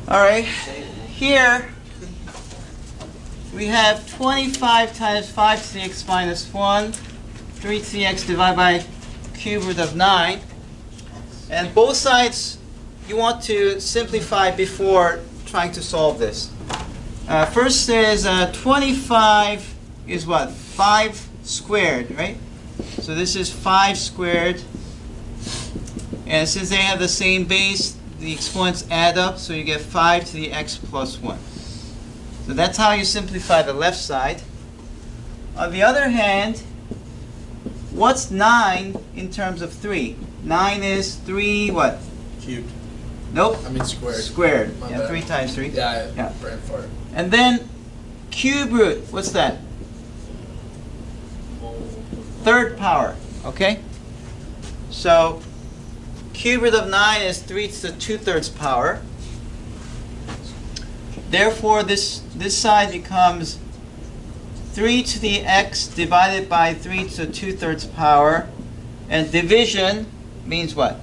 All right, here we have 25 times 5 to the x minus 1, 3 to the x divided by cube root of 9. And both sides you want to simplify before trying to solve this. First is 25 is what? 5 squared, right? So this is 5 squared. And since they have the same base, the exponents add up, so you get 5 to the x plus 1. So that's how you simplify the left side. On the other hand, what's 9 in terms of 3? 9 is 3 what? Cubed. Nope. I mean squared. Squared. My Yeah, bad. 3 times 3. Yeah. Brain fart. And then cube root, what's that? Third power, okay? So cube root of 9 is 3 to the 2/3 power. Therefore, this side becomes 3 to the x divided by 3 to the 2/3 power. And division means what?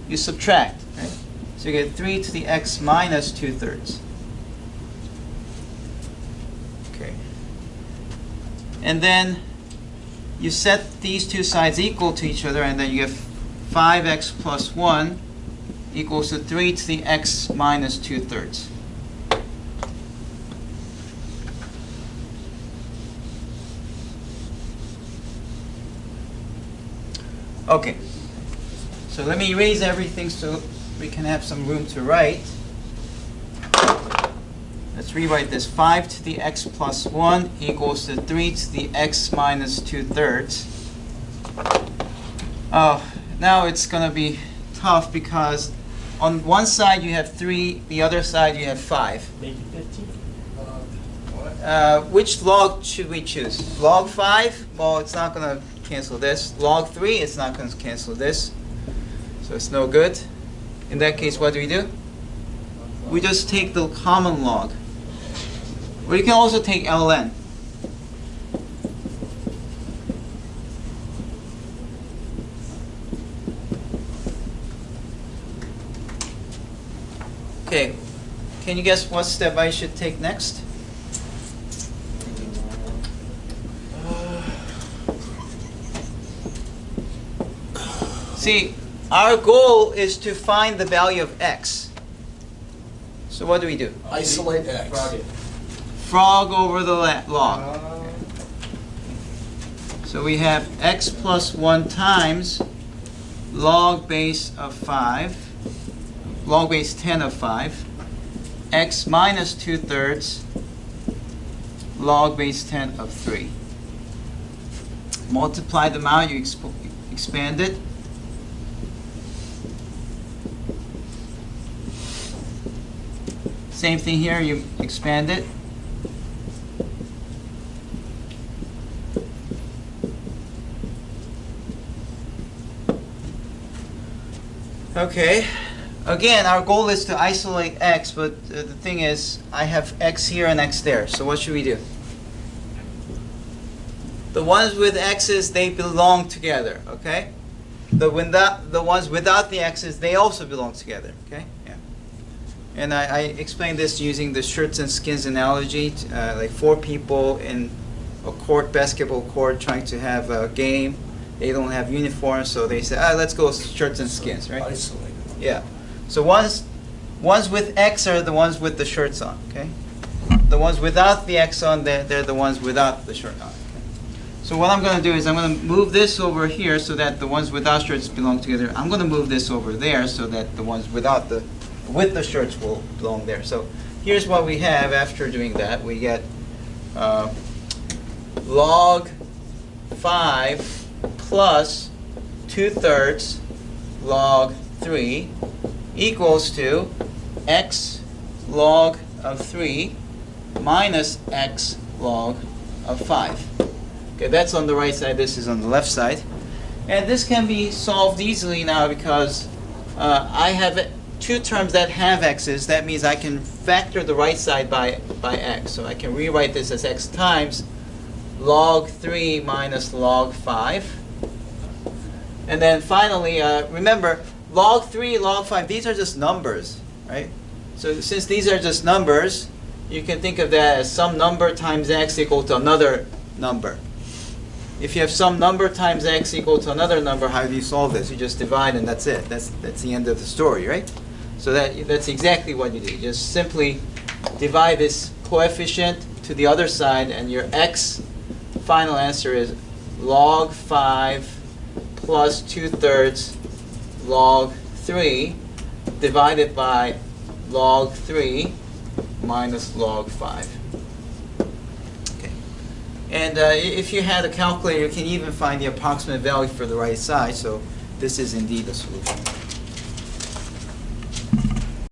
You subtract, right? So you get 3 to the x minus 2/3. Okay. And then you set these two sides equal to each other, and then you get 5x plus 1 equals to 3 to the x minus 2/3. Okay, so let me erase everything so we can have some room to write. Let's rewrite this. 5 to the x plus 1 equals to 3 to the x minus 2/3. Oh, now it's going to be tough because on one side you have 3, the other side you have 5. Maybe 15. Which log should we choose? Log 5? Well, it's not going to cancel this. Log 3, it's not going to cancel this. So it's no good. In that case, what do? We just take the common log. Or you can also take ln. Okay, can you guess what step I should take next? See, our goal is to find the value of x. So what do? Isolate x. Frog over the log. So we have x plus 1 times log base of 5, log base 10 of 5, x minus 2/3 log base 10 of 3. Multiply them out, you expand it. Same thing here, you expand it. Okay, again, our goal is to isolate x, but the thing is, I have x here and x there, so what should we do? The ones with x's, they belong together, okay? The ones without the x's, they also belong together, okay? Yeah. And I explained this using the shirts and skins analogy, like 4 people in a court, basketball court, trying to have a game. They don't have uniforms, so they say, let's go shirts and skins, right? Isolate. Yeah. So ones with X are the ones with the shirts on, okay? The ones without the X on, they're the ones without the shirt on. Okay? So what I'm going to do is I'm going to move this over here so that the ones without shirts belong together. I'm going to move this over there so that the ones with the shirts will belong there. So here's what we have after doing that. We get log 5 plus 2/3 log 3 equals to x log of 3 minus x log of 5. Okay, that's on the right side, this is on the left side. And this can be solved easily now because I have 2 terms that have x's. That means I can factor the right side by x. So I can rewrite this as x times log 3 minus log 5. And then finally, remember, log 3, log 5, these are just numbers, right? So since these are just numbers, you can think of that as some number times x equal to another number. If you have some number times x equal to another number, how do you solve this? You just divide and that's it. That's the end of the story, right? So that's exactly what you do. You just simply divide this coefficient to the other side, and your x final answer is log 5 plus 2/3 log 3 divided by log 3 minus log 5. Okay. And if you had a calculator, you can even find the approximate value for the right side, so this is indeed a solution.